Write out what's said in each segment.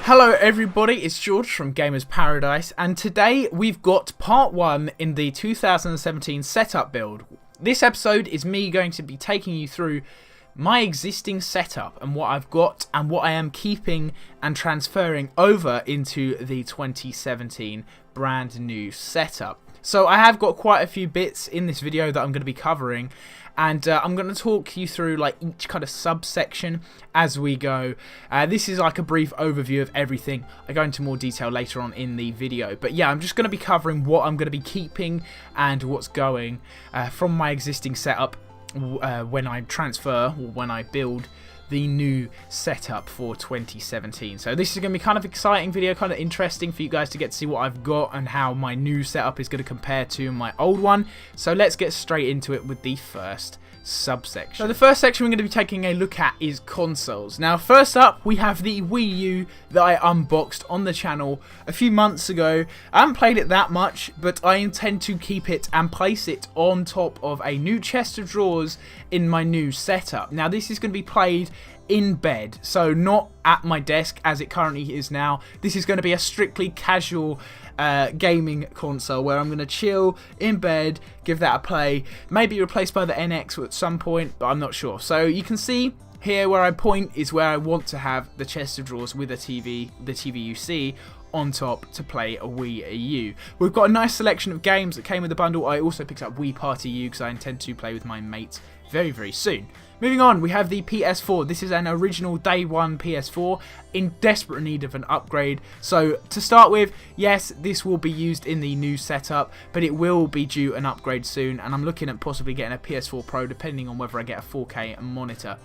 Hello everybody, it's George from Gamers Paradise, and today we've got part 1 in the 2017 setup build. This episode is me going to be taking you through my existing setup and what I've got and what I am keeping and transferring over into the 2017 brand new setup. So I have got quite a few bits in this video that I'm going to be covering, and I'm going to talk you through like each kind of subsection as we go. This is like a brief overview of everything. I go into more detail later on in the video, but yeah, I'm just going to be covering what I'm going to be keeping and what's going from my existing setup when I transfer or when I build the new setup for 2017. So this is going to be kind of exciting video, kind of interesting for you guys to get to see what I've got and how my new setup is going to compare to my old one. So let's get straight into it with the first subsection. So the first section we're going to be taking a look at is consoles. Now first up we have the Wii U that I unboxed on the channel a few months ago. I haven't played it that much, but I intend to keep it and place it on top of a new chest of drawers in my new setup. Now this is going to be played in bed, so not at my desk as it currently is now. This is going to be a strictly casual gaming console where I'm going to chill in bed, give that a play, maybe replaced by the NX at some point, but I'm not sure. So you can see here where I point is where I want to have the chest of drawers with a TV, the TV you see on top to play a Wii U. We've got a nice selection of games that came with the bundle. I also picked up Wii Party U because I intend to play with my mates very soon. Moving on, we have the PS4. This is an original day one PS4 in desperate need of an upgrade. So to start with, yes, this will be used in the new setup, but it will be due an upgrade soon, and I'm looking at possibly getting a PS4 Pro depending on whether I get a 4K monitor.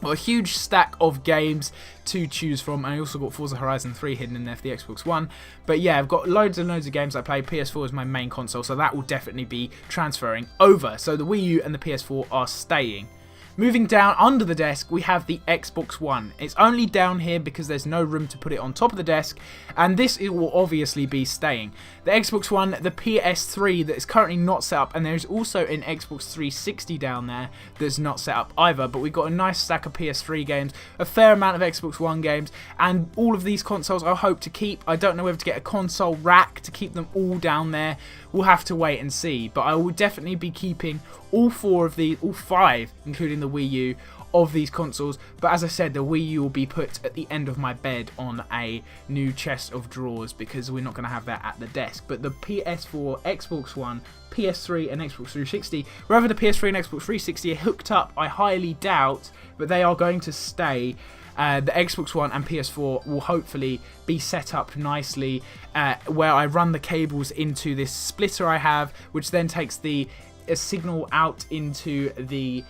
Got a huge stack of games to choose from. I also got Forza Horizon 3 hidden in there for the Xbox One. But yeah, I've got loads and loads of games I play. PS4 is my main console, so that will definitely be transferring over. So the Wii U and the PS4 are staying. Moving down under the desk, we have the Xbox One. It's only down here because there's no room to put it on top of the desk, and this it will obviously be staying. The Xbox One, the PS3 that is currently not set up, and there's also an Xbox 360 down there that's not set up either, but we've got a nice stack of PS3 games, a fair amount of Xbox One games, and all of these consoles I hope to keep. I don't know whether to get a console rack to keep them all down there. We'll have to wait and see, but I will definitely be keeping all five, including the Wii U, of these consoles. But as I said, the Wii U will be put at the end of my bed on a new chest of drawers because we're not going to have that at the desk. But the PS4, Xbox One, PS3 and Xbox 360, wherever the PS3 and Xbox 360 are hooked up, I highly doubt, but they are going to stay. The Xbox One and PS4 will hopefully be set up nicely where I run the cables into this splitter I have, which then takes the signal out into the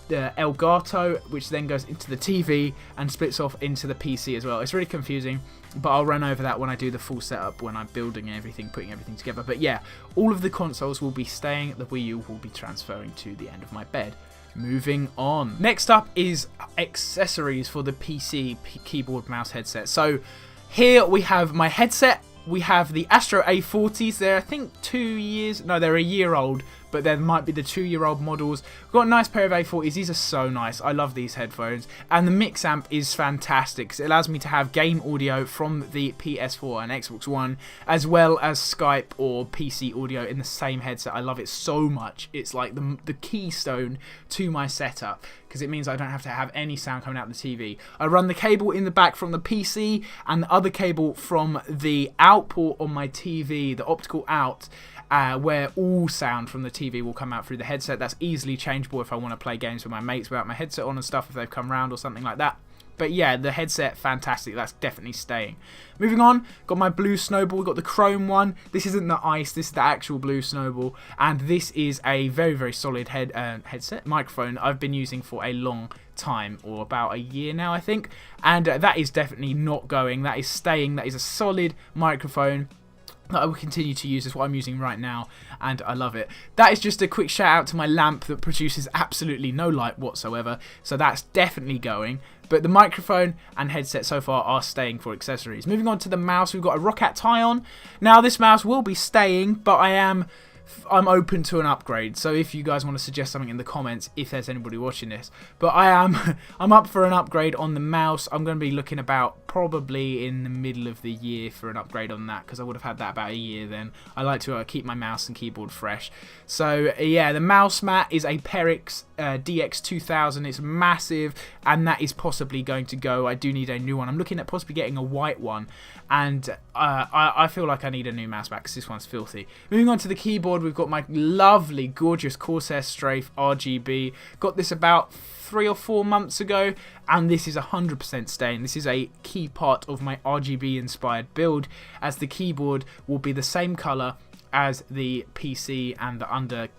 Elgato, which then goes into the TV and splits off into the PC as well. It's really confusing, but I'll run over that when I do the full setup, when I'm building everything, putting everything together. But yeah, all of the consoles will be staying. The Wii U will be transferring to the end of my bed. Moving on. Next up is accessories for the PC keyboard mouse headset. So here we have my headset. We have the Astro A40s. They're I think they're a year old, but there might be the 2-year-old models. We've got a nice pair of A40s. These are so nice. I love these headphones. And the mix amp is fantastic. It allows me to have game audio from the PS4 and Xbox One, as well as Skype or PC audio in the same headset. I love it so much. It's like the keystone to my setup, because it means I don't have to have any sound coming out of the TV. I run the cable in the back from the PC and the other cable from the out port on my TV, the optical out, where all sound from the TV will come out through the headset. That's easily changeable if I want to play games with my mates without my headset on and stuff, if they've come round or something like that. But yeah, the headset, fantastic. That's definitely staying. Moving on, got my blue Snowball. We've got the chrome one. This isn't the ice. This is the actual blue Snowball. And this is a very solid headset microphone I've been using for a long time, or about a year now, I think. And that is definitely not going. That is staying. That is a solid microphone that I will continue to use. Is what I'm using right now, and I love it. That is just a quick shout out to my lamp that produces absolutely no light whatsoever, so that's definitely going. But the microphone and headset so far are staying for accessories. Moving on to the mouse, we've got a Roccat Tyon. Now this mouse will be staying, but I am I'm open to an upgrade. So if you guys want to suggest something in the comments, if there's anybody watching this, but I'm up for an upgrade on the mouse. I'm going to be looking about probably in the middle of the year for an upgrade on that, because I would have had that about a year then. I like to keep my mouse and keyboard fresh. So yeah, the mouse mat is a Perix DX2000. It's massive, and that is possibly going to go. I do need a new one. I'm looking at possibly getting a white one, and I feel like I need a new mouse mat because this one's filthy. Moving on to the keyboard, we've got my lovely, gorgeous Corsair Strafe RGB. Got this about 3 or 4 months ago, and this is 100% staying. This is a key part of my RGB inspired build, as the keyboard will be the same color as the PC and the under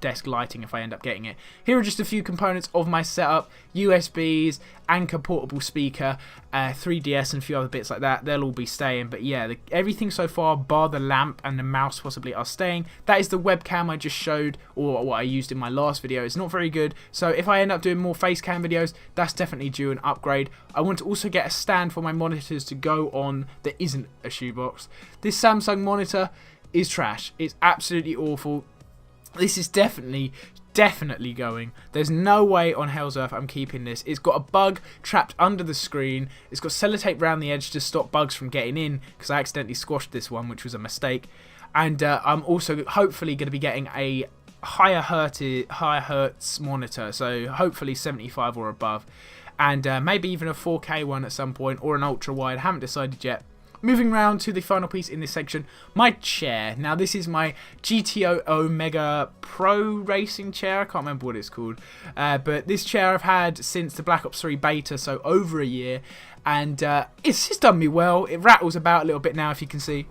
desk lighting if I end up getting it. Here are just a few components of my setup: USBs, Anker portable speaker, 3DS and a few other bits like that. They'll all be staying, but yeah, everything so far bar the lamp and the mouse possibly are staying. That is the webcam I just showed, or what I used in my last video. It's not very good, so if I end up doing more face cam videos, that's definitely due an upgrade. I want to also get a stand for my monitors to go on that isn't a shoebox. This Samsung monitor is trash. It's absolutely awful. This is definitely going. There's no way on hell's earth I'm keeping this. It's got a bug trapped under the screen. It's got sellotape around the edge to stop bugs from getting in, because I accidentally squashed this one, which was a mistake. And I'm also hopefully going to be getting a higher hertz monitor, so hopefully 75 or above, and maybe even a 4K one at some point, or an ultra wide. Haven't decided yet. Moving round to the final piece in this section, my chair. Now this is my GTO Omega Pro racing chair. I can't remember what it's called, but this chair I've had since the Black Ops 3 beta, so over a year, and it's just done me well. It rattles about a little bit now, if you can see.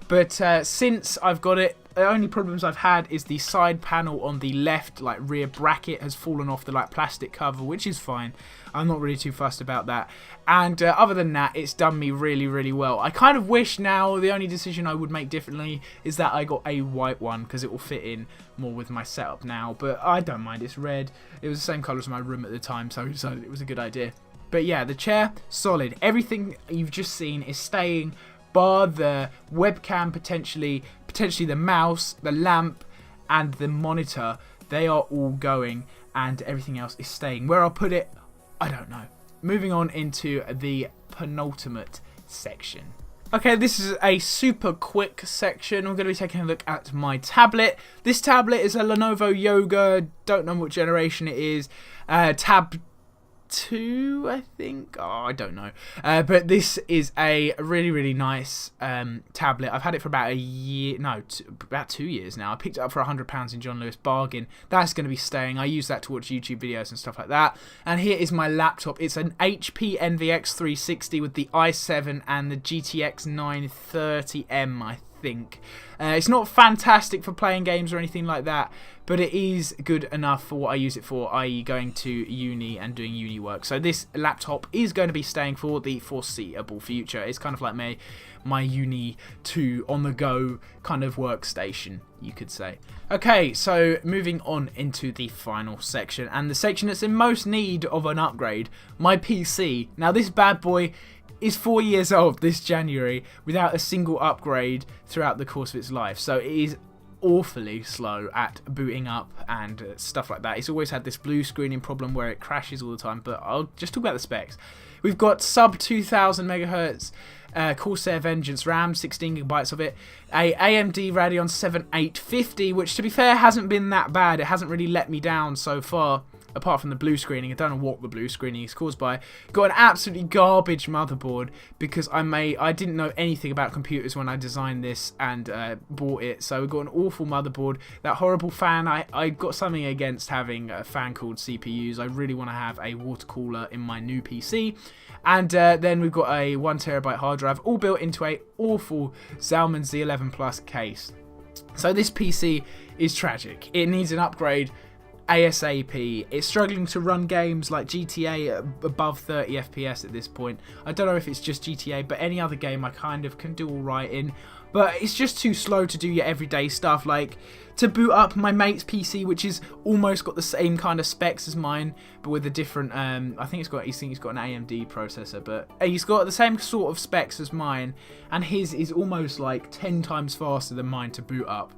But since I've got it, the only problems I've had is the side panel on the left, like rear bracket, has fallen off the plastic cover, which is fine. I'm not really too fussed about that. And other than that, it's done me really well. I kind of wish now the only decision I would make differently is that I got a white one, because it will fit in more with my setup now. But I don't mind, it's red. It was the same colour as my room at the time, so it was a good idea. But yeah, the chair, solid. Everything you've just seen is staying, bar the webcam, potentially the mouse, the lamp, and the monitor. They are all going, and everything else is staying. Where I'll put it, I don't know. Moving on into the penultimate section. Okay, this is a super quick section. We're going to be taking a look at my tablet. This tablet is a Lenovo Yoga, don't know what generation it is, Tab 2, I think. Oh, I don't know. But this is a really nice tablet. I've had it for about a year, no, about 2 years now. I picked it up for £100 in John Lewis bargain. That's going to be staying. I use that to watch YouTube videos and stuff like that. And here is my laptop. It's an HP NVX 360 with the i7 and the GTX 930M, I think. It's not fantastic for playing games or anything like that, but it is good enough for what I use it for, i.e. going to uni and doing uni work. So this laptop is going to be staying for the foreseeable future. It's kind of like my uni 2 on the go kind of workstation, you could say. Okay, so moving on into the final section, and the section that's in most need of an upgrade, my PC. Now this bad boy is 4 years old this January without a single upgrade throughout the course of its life. So it is awfully slow at booting up and stuff like that. It's always had this blue screening problem where it crashes all the time, but I'll just talk about the specs. We've got sub 2000 megahertz Corsair Vengeance RAM, 16GB of it, a AMD Radeon 7 850, which to be fair hasn't been that bad. It hasn't really let me down so far, apart from the blue screening. I don't know what the blue screening is caused by. Got an absolutely garbage motherboard because I didn't know anything about computers when I designed this and bought it. So we got an awful motherboard. That horrible fan. I got something against having a fan cooled CPUs. I really want to have a water cooler in my new PC. And then we've got a 1TB hard drive, all built into a awful Zalman Z11 Plus case. So this PC is tragic. It needs an upgrade ASAP. It's struggling to run games like GTA above 30 FPS at this point. I don't know if it's just GTA, but any other game I kind of can do alright in. But it's just too slow to do your everyday stuff, like to boot up my mate's PC, which is almost got the same kind of specs as mine, but with a different, I think he's got an AMD processor, but he's got the same sort of specs as mine, and his is almost like 10 times faster than mine to boot up.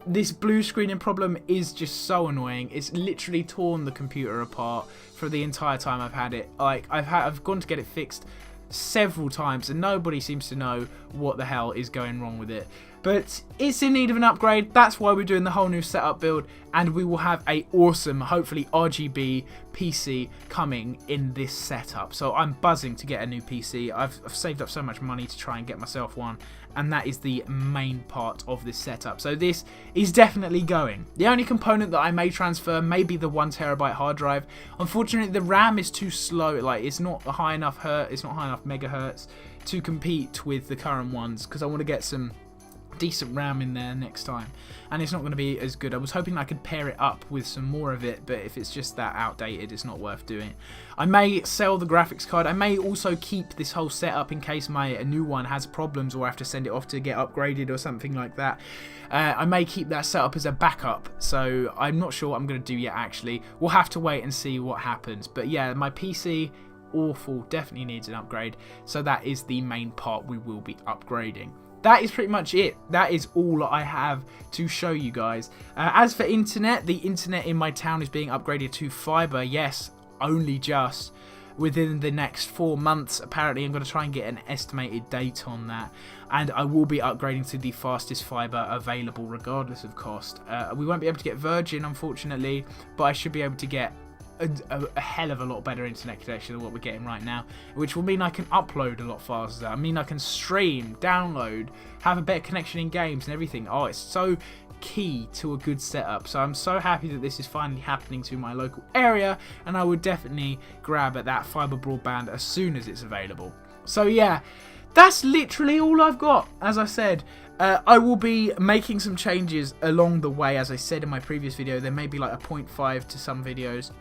This blue screening problem is just so annoying. It's literally torn the computer apart for the entire time I've had it. Like, I've gone to get it fixed several times and nobody seems to know what the hell is going wrong with it. But it's in need of an upgrade. That's why we're doing the whole new setup build, and we will have a awesome, hopefully RGB PC coming in this setup. So I'm buzzing to get a new PC. I've saved up so much money to try and get myself one, and that is the main part of this setup. So this is definitely going. The only component that I may transfer may be the 1TB hard drive. Unfortunately, the RAM is too slow. Like, it's not high enough megahertz to compete with the current ones, because I want to get some decent RAM in there next time, and it's not going to be as good. I was hoping I could pair it up with some more of it, but if it's just that outdated, it's not worth doing. I may sell the graphics card. I may also keep this whole setup in case my new one has problems or I have to send it off to get upgraded or something like that. I may keep that setup as a backup, so I'm not sure what I'm going to do yet actually. We'll have to wait and see what happens. But yeah, my PC, awful, definitely needs an upgrade, so that is the main part we will be upgrading. That is pretty much it. That is all I have to show you guys. As for internet, the internet in my town is being upgraded to fibre. Yes, only just within the next 4 months. Apparently, I'm going to try and get an estimated date on that. And I will be upgrading to the fastest fibre available regardless of cost. We won't be able to get Virgin, unfortunately, but I should be able to get a hell of a lot better internet connection than what we're getting right now, which will mean I can upload a lot faster. I mean, I can stream, download, have a better connection in games and everything. Oh, it's so key to a good setup. So I'm so happy that this is finally happening to my local area, and I would definitely grab at that fibre broadband as soon as it's available. So yeah, that's literally all I've got. As I said, I will be making some changes along the way. As I said in my previous video, there may be like a 0.5 to some videos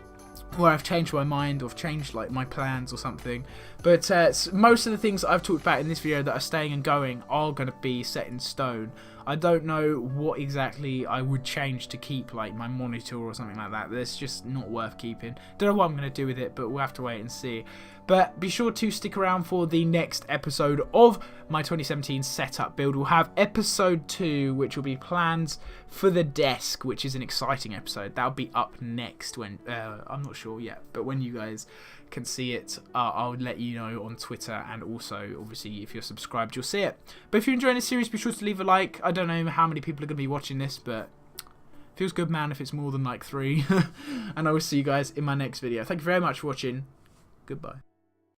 where I've changed my mind or I've changed like my plans or something, but most of the things that I've talked about in this video that are staying and going are going to be set in stone. I don't know what exactly I would change to keep like my monitor or something like that. That's just not worth keeping. Don't know what I'm going to do with it, but we'll have to wait and see. But be sure to stick around for the next episode of my 2017 setup build. We'll have episode 2, which will be plans for the desk, which is an exciting episode. That'll be up next when, I'm not sure yet, but when you guys can see it, I'll let you know on Twitter, and also obviously if you're subscribed you'll see it. But if you're enjoying this series, be sure to leave a like. I don't know how many people are going to be watching this, but feels good, man, if it's more than like 3. And I will see you guys in my next video. Thank you very much for watching. Goodbye.